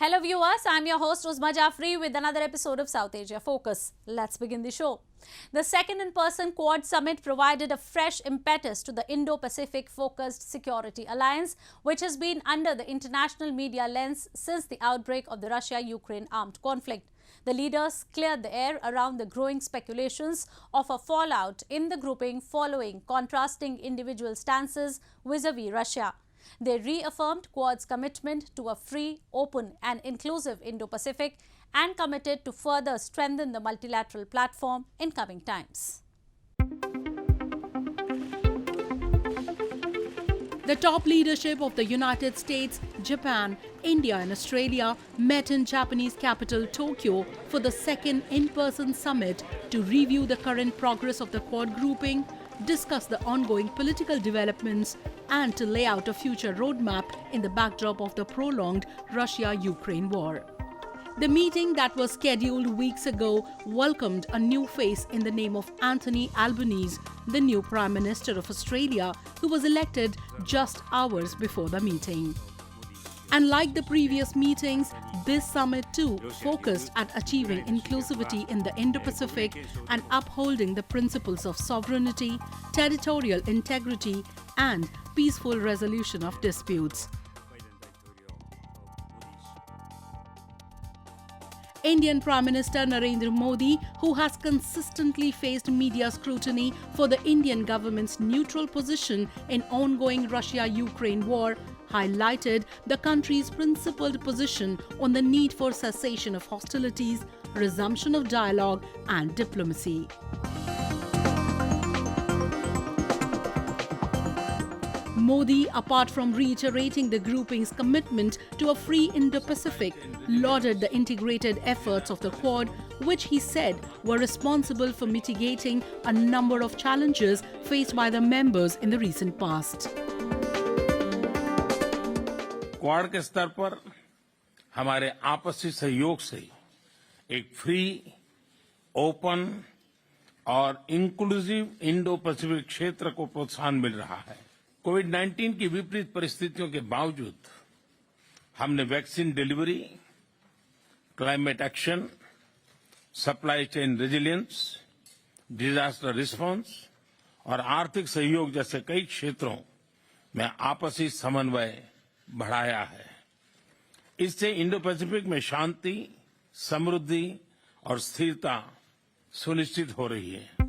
Hello viewers, I'm your host Uzma Jafri with another episode of South Asia Focus. Let's begin the show. The second in-person Quad Summit provided a fresh impetus to the Indo-Pacific focused security alliance, which has been under the international media lens since the outbreak of the Russia-Ukraine armed conflict. The leaders cleared the air around the growing speculations of a fallout in the grouping following contrasting individual stances vis-a-vis Russia. They reaffirmed Quad's commitment to a free, open and inclusive Indo-Pacific and committed to further strengthen the multilateral platform in coming times. The top leadership of the United States, Japan, India and Australia met in Japanese capital Tokyo for the second in-person summit to review the current progress of the Quad grouping, discuss the ongoing political developments and to lay out a future roadmap in the backdrop of the prolonged Russia-Ukraine war. The meeting that was scheduled weeks ago welcomed a new face in the name of Anthony Albanese, the new Prime Minister of Australia, who was elected just hours before the meeting. And like the previous meetings, this summit too focused at achieving inclusivity in the Indo-Pacific and upholding the principles of sovereignty, territorial integrity and peaceful resolution of disputes. Indian Prime Minister Narendra Modi, who has consistently faced media scrutiny for the Indian government's neutral position in ongoing Russia-Ukraine war, highlighted the country's principled position on the need for cessation of hostilities, resumption of dialogue and diplomacy. Modi, apart from reiterating the grouping's commitment to a free Indo-Pacific, lauded the integrated efforts of the Quad, which he said were responsible for mitigating a number of challenges faced by the members in the recent past. Quad के स्तर पर हमारे आपसी सहयोग से एक free, open और inclusive Indo Pacific क्षेत्र को प्रोत्साहन मिल रहा है। कोविड-19 की विपरीत परिस्थितियों के बावजूद हमने vaccine delivery, climate action, supply chain resilience, disaster response और आर्थिक सहयोग जैसे कई क्षेत्रों में आपसी समन्वय बढ़ाया है। इससे इंडो पैसिफिक में शांति, समृद्धि और स्थिरता सुनिश्चित हो रही है।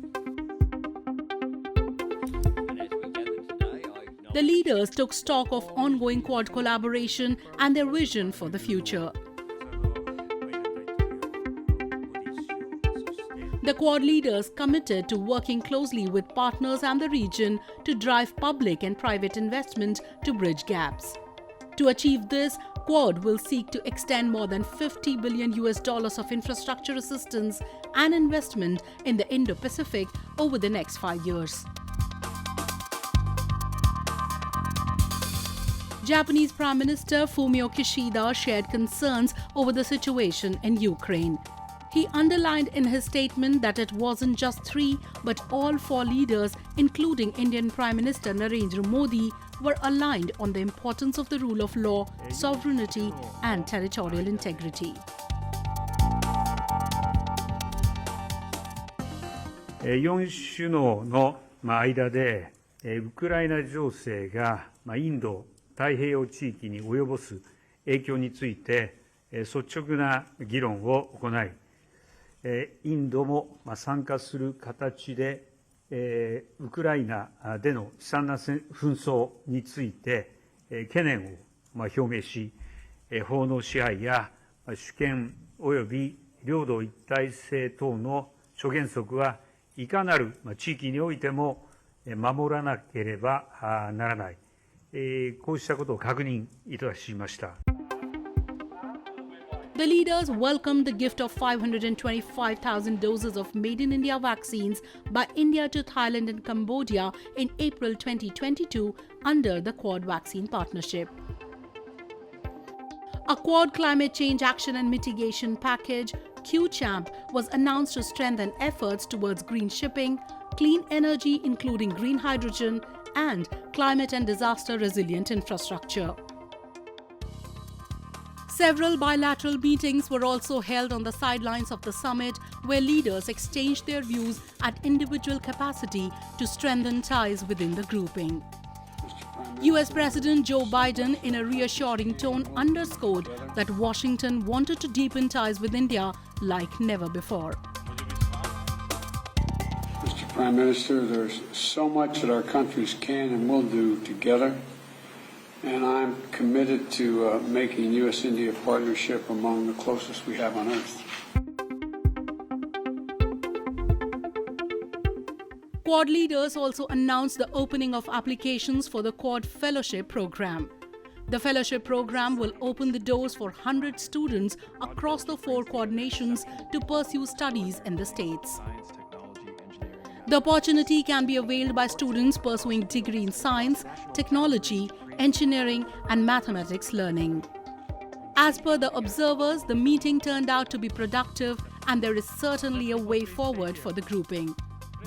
The leaders took stock of ongoing Quad collaboration and their vision for the future. The Quad leaders committed to working closely with partners and the region to drive public and private investment to bridge gaps. To achieve this, Quad will seek to extend more than $50 billion of infrastructure assistance and investment in the Indo-Pacific over the next 5 years. Japanese Prime Minister Fumio Kishida shared concerns over the situation in Ukraine. He underlined in his statement that it wasn't just three, but all four leaders, including Indian Prime Minister Narendra Modi, were aligned on the importance of the rule of law, sovereignty and territorial integrity. 4首脳の間でウクライナ情勢がインド太平洋地域に及ぼす影響について率直な議論を行い、インドも参加する形でウクライナでの悲惨な紛争について懸念を表明し、法の支配や主権及び領土一体性等の諸原則はいかなる地域においても守らなければならない、こうしたことを確認いたしました。The leaders welcomed the gift of 525,000 doses of Made in India vaccines by India to Thailand and Cambodia in April 2022 under the Quad Vaccine Partnership. A Quad Climate Change Action and Mitigation Package, QCHAMP, was announced to strengthen efforts towards green shipping, clean energy including green hydrogen, and climate and disaster resilient infrastructure. Several bilateral meetings were also held on the sidelines of the summit, where leaders exchanged their views at individual capacity to strengthen ties within the grouping. US President Joe Biden, in a reassuring tone, underscored that Washington wanted to deepen ties with India like never before. Mr. Prime Minister, there's so much that our countries can and will do together, and I'm committed to making U.S.-India partnership among the closest we have on earth. Quad leaders also announced the opening of applications for the Quad Fellowship Program. The fellowship program will open the doors for 100 students across the 4 Quad nations to pursue studies in the States. The opportunity can be availed by students pursuing degree in science, technology, engineering and mathematics learning. As per the observers, the meeting turned out to be productive and there is certainly a way forward for the grouping.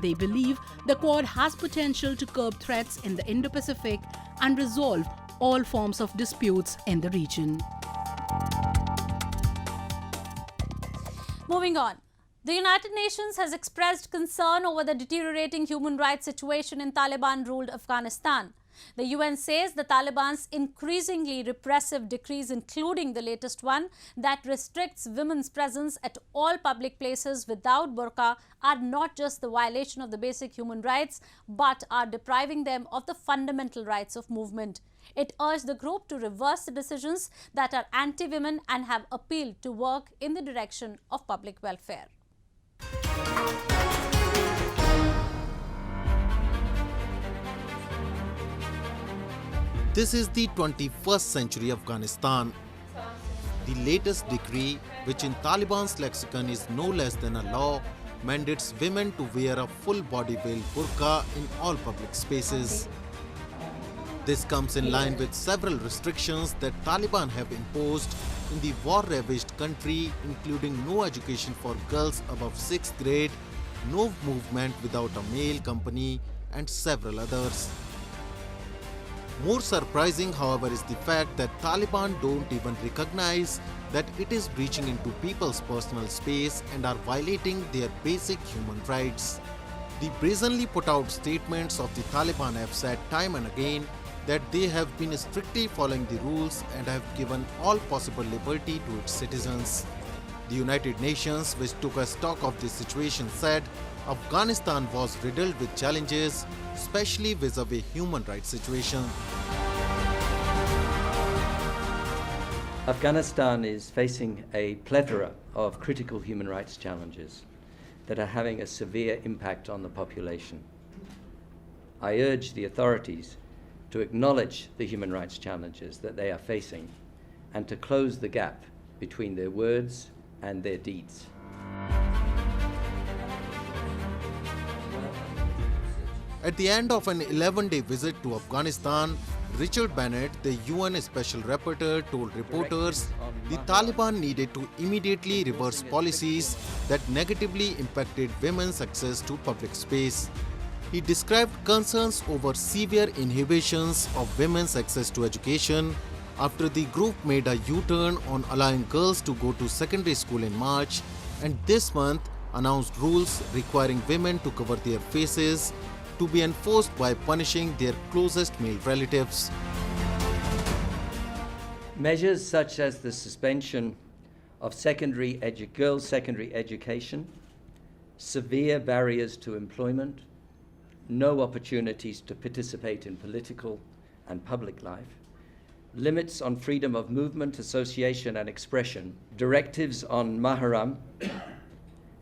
They believe the Quad has potential to curb threats in the Indo-Pacific and resolve all forms of disputes in the region. Moving on. The United Nations has expressed concern over the deteriorating human rights situation in Taliban-ruled Afghanistan. The UN says the Taliban's increasingly repressive decrees, including the latest one that restricts women's presence at all public places without burqa, are not just the violation of the basic human rights, but are depriving them of the fundamental rights of movement. It urged the group to reverse the decisions that are anti-women and have appealed to work in the direction of public welfare. This is the 21st century Afghanistan. The latest decree, which in Taliban's lexicon is no less than a law, mandates women to wear a full body veil burqa in all public spaces. This comes in line with several restrictions that Taliban have imposed in the war-ravaged country, including no education for girls above 6th grade, no movement without a male company, and several others. More surprising, however, is the fact that Taliban don't even recognize that it is breaching into people's personal space and are violating their basic human rights. The brazenly put out statements of the Taliban have said time and again that they have been strictly following the rules and have given all possible liberty to its citizens. The United Nations, which took a stock of this situation, said Afghanistan was riddled with challenges, especially vis-a-vis human rights situation. Afghanistan is facing a plethora of critical human rights challenges that are having a severe impact on the population. I urge the authorities to acknowledge the human rights challenges that they are facing and to close the gap between their words and their deeds. At the end of an 11-day visit to Afghanistan, Richard Bennett, the UN Special Rapporteur, told reporters the Taliban needed to immediately reverse policies that negatively impacted women's access to public space. He described concerns over severe inhibitions of women's access to education after the group made a U-turn on allowing girls to go to secondary school in March, and this month announced rules requiring women to cover their faces, to be enforced by punishing their closest male relatives. Measures such as the suspension of girls' secondary education, severe barriers to employment, no opportunities to participate in political and public life, limits on freedom of movement, association and expression, directives on Maharam,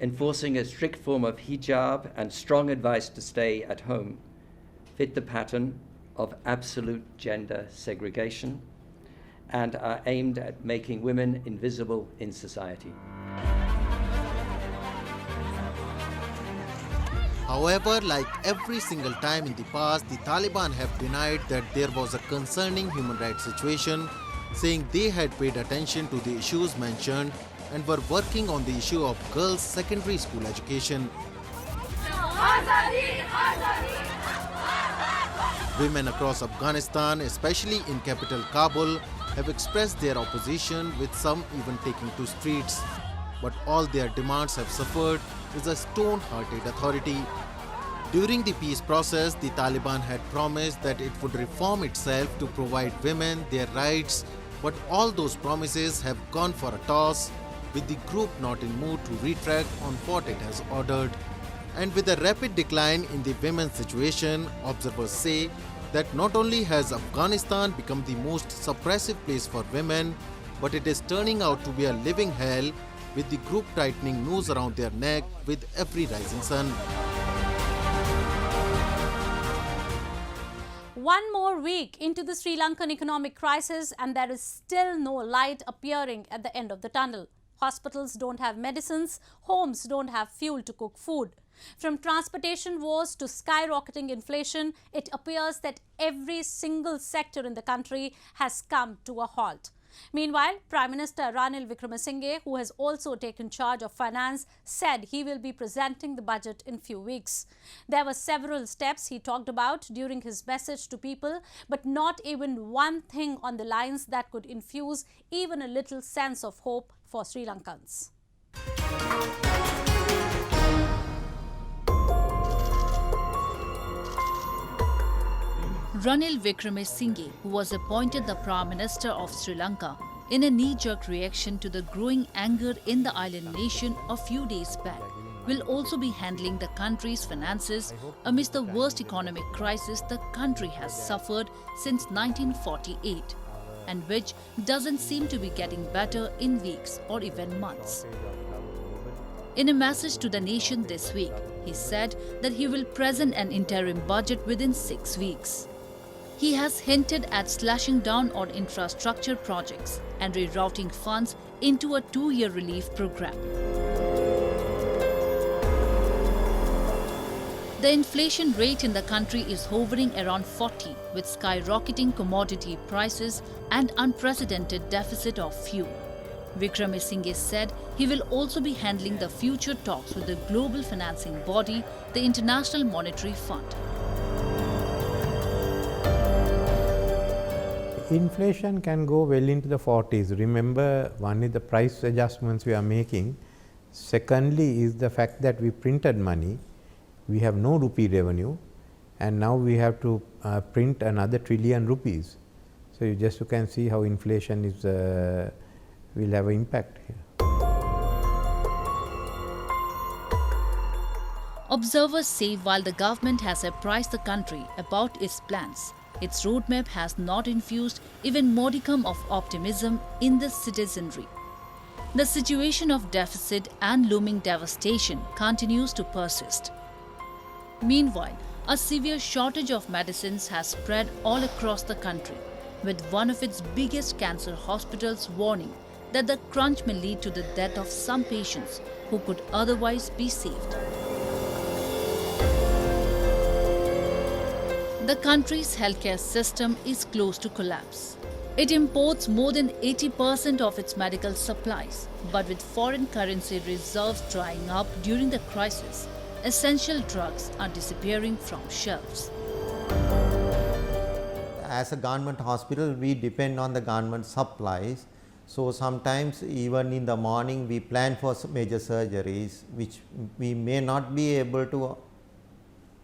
enforcing a strict form of hijab and strong advice to stay at home fit the pattern of absolute gender segregation and are aimed at making women invisible in society. However, like every single time in the past, the Taliban have denied that there was a concerning human rights situation, saying they had paid attention to the issues mentioned and were working on the issue of girls' secondary school education. Women across Afghanistan, especially in capital Kabul, have expressed their opposition, with some even taking to streets. But all their demands have suffered is a stone-hearted authority. During the peace process, the Taliban had promised that it would reform itself to provide women their rights, but all those promises have gone for a toss, with the group not in mood to retract on what it has ordered. And with a rapid decline in the women's situation, observers say that not only has Afghanistan become the most suppressive place for women, but it is turning out to be a living hell, with the group tightening noose around their neck with every rising sun. One more week into the Sri Lankan economic crisis and there is still no light appearing at the end of the tunnel. Hospitals don't have medicines, homes don't have fuel to cook food. From transportation woes to skyrocketing inflation, it appears that every single sector in the country has come to a halt. Meanwhile, Prime Minister Ranil Wickremesinghe, who has also taken charge of finance, said he will be presenting the budget in few weeks. There were several steps he talked about during his message to people, but not even one thing on the lines that could infuse even a little sense of hope for Sri Lankans. Ranil Wickremesinghe, who was appointed the Prime Minister of Sri Lanka in a knee-jerk reaction to the growing anger in the island nation a few days back, will also be handling the country's finances amidst the worst economic crisis the country has suffered since 1948, and which doesn't seem to be getting better in weeks or even months. In a message to the nation this week, he said that he will present an interim budget within 6 weeks. He has hinted at slashing down on infrastructure projects and rerouting funds into a 2-year relief program. The inflation rate in the country is hovering around 40, with skyrocketing commodity prices and unprecedented deficit of fuel. Wickremesinghe said he will also be handling the future talks with the global financing body, the International Monetary Fund. Inflation can go well into the 40s. Remember, one is the price adjustments we are making. Secondly is the fact that we printed money. We have no rupee revenue, and now we have to print another trillion rupees. So you can see how inflation is will have an impact here. Observers say while the government has apprised the country about its plans, its roadmap has not infused even modicum of optimism in the citizenry. The situation of deficit and looming devastation continues to persist. Meanwhile, a severe shortage of medicines has spread all across the country, with one of its biggest cancer hospitals warning that the crunch may lead to the death of some patients who could otherwise be saved. The country's healthcare system is close to collapse. It imports more than 80% of its medical supplies, but with foreign currency reserves drying up during the crisis, essential drugs are disappearing from shelves. As a government hospital, we depend on the government supplies. So sometimes even in the morning we plan for some major surgeries which we may not be able to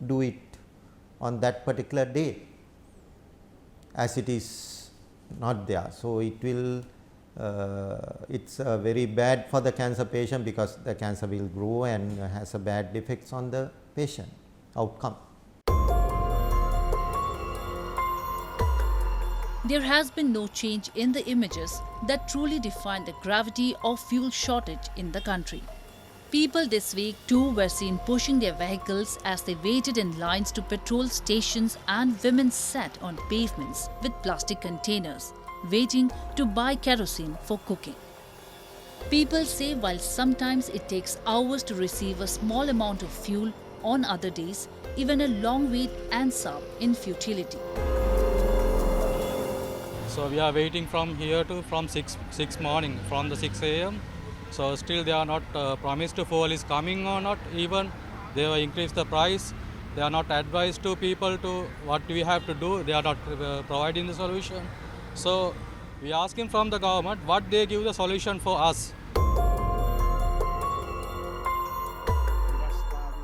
do it on that particular day, as it is not there. So it will it's very bad for the cancer patient, because the cancer will grow and has a bad effects on the patient outcome. There has been no change in the images that truly define the gravity of fuel shortage in the country. People this week too were seen pushing their vehicles as they waited in lines to petrol stations, and women sat on pavements with plastic containers, waiting to buy kerosene for cooking. People say while sometimes it takes hours to receive a small amount of fuel, on other days even a long wait ends up in futility. So we are waiting from here to from 6 morning, from the 6 a.m. So still they are not promised to fuel is coming or not. Even they will increase the price. They are not advised to people to what we have to do. They are not providing the solution. So We are asking from the government what they give the solution for us.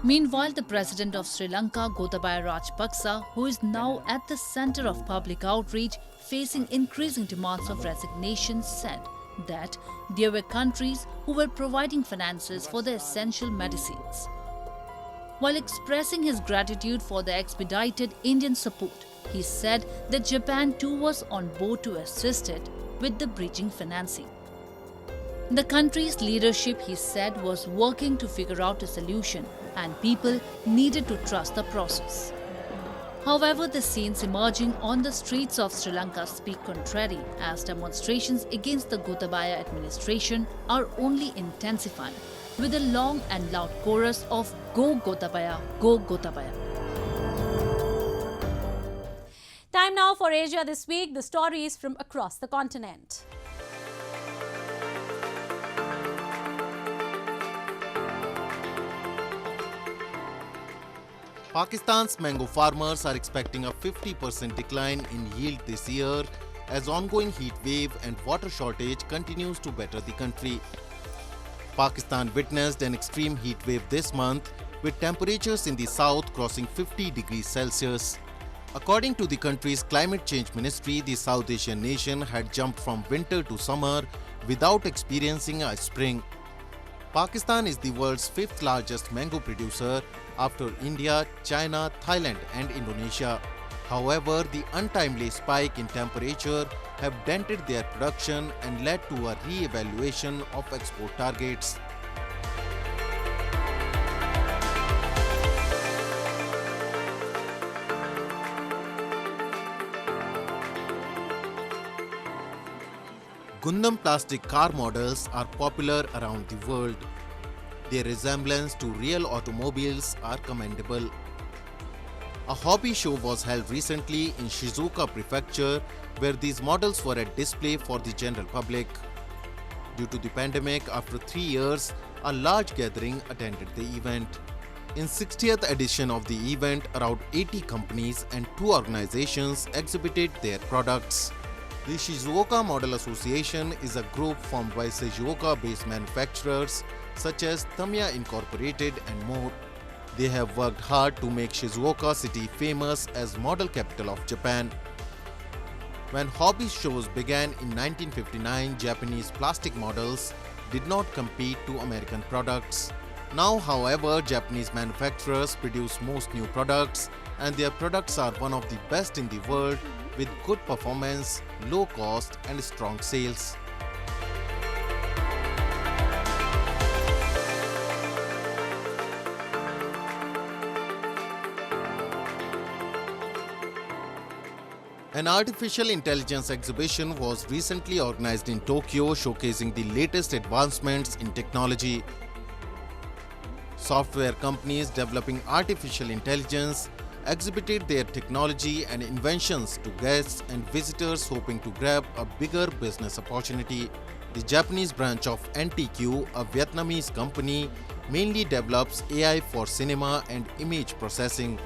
Meanwhile, the president of Sri Lanka, Gotabaya Rajapaksa, who is now at the center of public outreach, facing increasing demands of resignation, said that there were countries who were providing finances for the essential medicines. While expressing his gratitude for the expedited Indian support, he said that Japan too was on board to assist it with the bridging financing. The country's leadership, he said, was working to figure out a solution, and people needed to trust the process. However, the scenes emerging on the streets of Sri Lanka speak contrary, as demonstrations against the Gotabaya administration are only intensifying, with a long and loud chorus of "Go Gotabaya, Go Gotabaya." Time now for Asia This Week, the stories from across the continent. Pakistan's mango farmers are expecting a 50% decline in yield this year as ongoing heat wave and water shortage continues to batter the country. Pakistan witnessed an extreme heat wave this month, with temperatures in the south crossing 50 degrees Celsius. According to the country's climate change ministry, the South Asian nation had jumped from winter to summer without experiencing a spring. Pakistan is the world's fifth largest mango producer after India, China, Thailand and Indonesia. However, the untimely spike in temperature have dented their production and led to a re-evaluation of export targets. Gundam plastic car models are popular around the world. Their resemblance to real automobiles are commendable. A hobby show was held recently in Shizuoka Prefecture, where these models were at display for the general public. Due to the pandemic, after 3 years, a large gathering attended the event. In 60th edition of the event, around 80 companies and 2 organizations exhibited their products. The Shizuoka Model Association is a group formed by Shizuoka-based manufacturers such as Tamiya Incorporated and more. They have worked hard to make Shizuoka city famous as model capital of Japan. When hobby shows began in 1959, Japanese plastic models did not compete to American products. Now, however, Japanese manufacturers produce most new products, and their products are one of the best in the world, with good performance, low cost and strong sales. An artificial intelligence exhibition was recently organized in Tokyo, showcasing the latest advancements in technology. Software companies developing artificial intelligence exhibited their technology and inventions to guests and visitors hoping to grab a bigger business opportunity. The Japanese branch of NTQ, a Vietnamese company, mainly develops AI for cinema and image processing.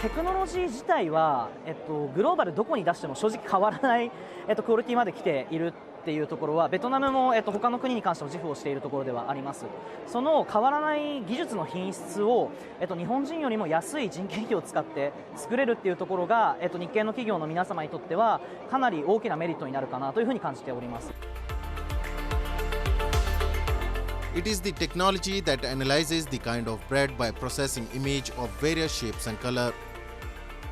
テクノロジー自体は、グローバルどこに出しても正直変わらない、クオリティまで来ているっていうところはベトナムも、他の国に関しても自負をしているところではあります。その変わらない技術の品質を、日本人よりも安い人件費を使って作れるっていうところが、日系の企業の皆様にとってはかなり大きなメリットになるかなというふうに感じております。It is the technology that analyzes the kind of bread by processing image of various shapes and color.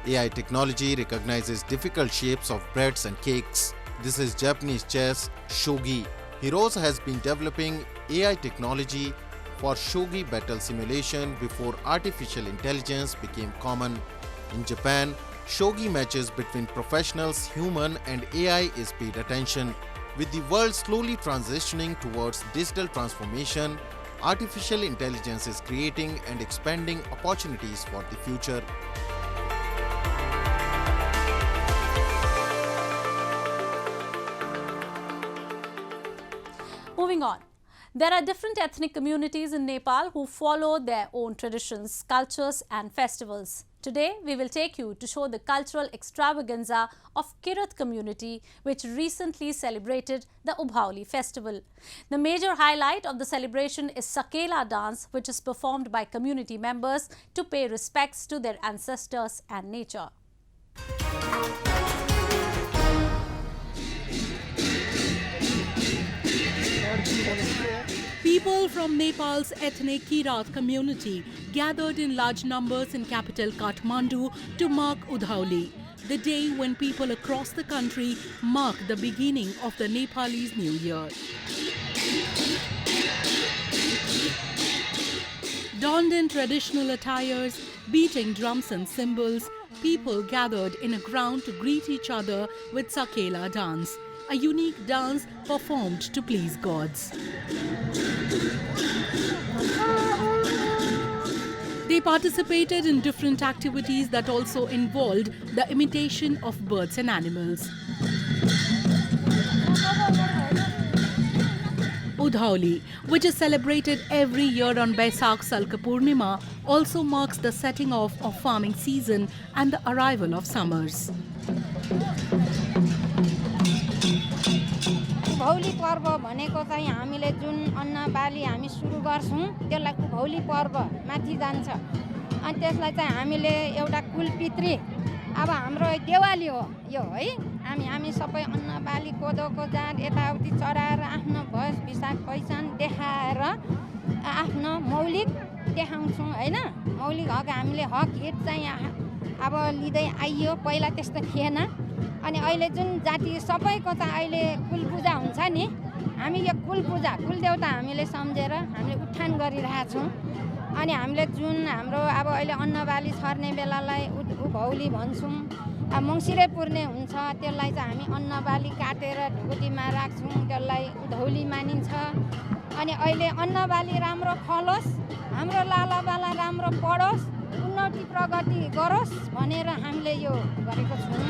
AI technology recognizes difficult shapes of breads and cakes. This is Japanese chess shogi. Hirose has been developing AI technology for shogi battle simulation before artificial intelligence became common. In Japan, shogi matches between professionals, human and AI is paid attention. With the world slowly transitioning towards digital transformation, artificial intelligence is creating and expanding opportunities for the future. Moving on. There are different ethnic communities in Nepal who follow their own traditions, cultures and festivals. Today, we will take you to show the cultural extravaganza of Kirat community, which recently celebrated the Ubhauli festival. The major highlight of the celebration is Sakela dance, which is performed by community members to pay respects to their ancestors and nature. People from Nepal's ethnic Kirat community gathered in large numbers in capital Kathmandu to mark Udhauli, the day when people across the country mark the beginning of the Nepalese New Year. Donned in traditional attires, beating drums and cymbals, people gathered in a ground to greet each other with Sakela dance, a unique dance performed to please gods. They participated in different activities that also involved the imitation of birds and animals. Udhauli, which is celebrated every year on Baisakh Salka Purnima, also marks the setting off of farming season and the arrival of summers. Ubhauli पर्व भनेको चाहिँ हामीले जुन अन्न बाली हामी सुरु गर्छौं त्यसलाई उभौली पर्व माथि जान्छ अनि त्यसलाई चाहिँ हामीले एउटा कुलपित्री अब हाम्रो देवाली हो यो है हामी सबै अन्न बाली कोदोको जाँड यताउति चढाएर आफ्नो भस विशाख पहिचान देखाएर आफ्नो मौलिक देखाउँछौं हैन मौलिक हक हामीले हक हित चाहिँ अब लिदै आइयो पहिला त्यस्तो थिएन अनि अहिले जुन जाति सबैको चाहिँ अहिले कुल पूजा हुन्छ नि हामी यो कुल पूजा कुल देवता हामीले सम्झेर हामीले उठान गरिरहेछौं अनि हामीले जुन हाम्रो अब अहिले अन्नबाली छर्ने बेलालाई उभौली भन्छौं अब मंसिरे पुर्ने हुन्छ त्यसलाई चाहिँ हामी अन्नबाली काटेर ढुकुटीमा राख्छौं त्यसलाई उधौली मानिन्छ अनि अहिले अन्नबाली राम्रो फलोस् हाम्रो लालाबाला राम्रो पढोस् उन्नति प्रगति गरोस् भनेर हामीले यो गरेको छौं.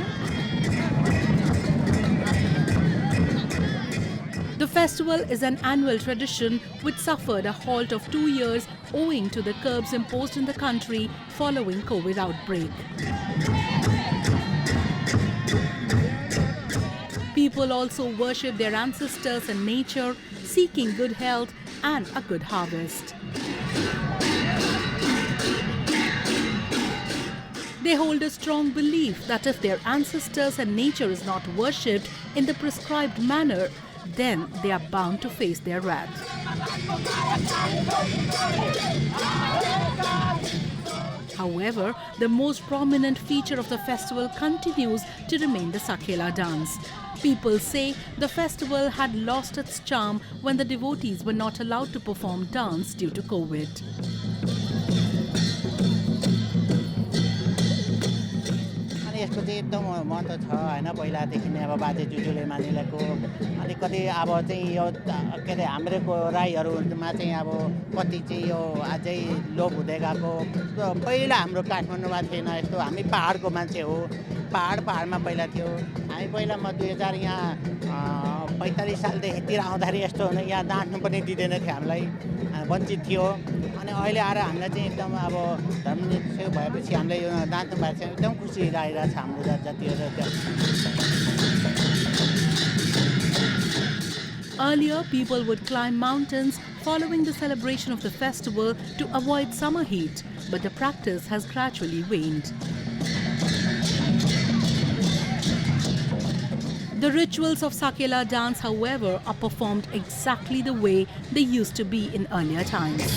The festival is an annual tradition which suffered a halt of 2 years owing to the curbs imposed in the country following COVID outbreak. People also worship their ancestors and nature, seeking good health and a good harvest. They hold a strong belief that if their ancestors and nature is not worshipped in the prescribed manner, then they are bound to face their wrath. However, the most prominent feature of the festival continues to remain the Sakela dance. People say the festival had lost its charm when the devotees were not allowed to perform dance due to COVID. यसको चाहिँ एकदम महत्त्व छ हैन पहिलादेखि नै अब बाजे जुजूले मानिलेको अनि कति अब चाहिँ यो के रे हाम्रो राईहरुमा चाहिँ अब कति चाहिँ यो अझै लोप हुँदै गएको पहिला हाम्रो काठमाडौँमा थिएन यस्तो हामी पहाडको मान्छे हो पहाडमा पहिला थियो हामी पहिला म 2000 यहाँ 45 सालदेखितिर आउँदाखेरि यस्तो हुन यहाँ डाँट्नु पनि दिदैन थियो हामीलाई वञ्चित थियो अनि अहिले आएर हामीलाई चाहिँ एकदम अब धर्मनिरपेक्ष भएपछि हामीले यो डाँट्नु भएको छ एकदम खुसी लागिरहेछ हाम्रो जति Earlier, people would climb mountains following the celebration of the festival to avoid summer heat, but the practice has gradually waned. The rituals of Sakela dance, however, are performed exactly the way they used to be in earlier times.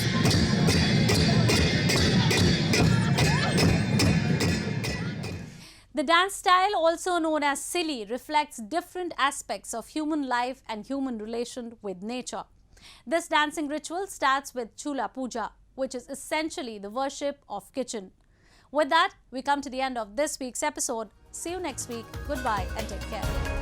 The dance style, also known as Sili, reflects different aspects of human life and human relation with nature. This dancing ritual starts with Chula Puja, which is essentially the worship of kitchen. With that, we come to the end of this week's episode. See you next week. Goodbye and take care.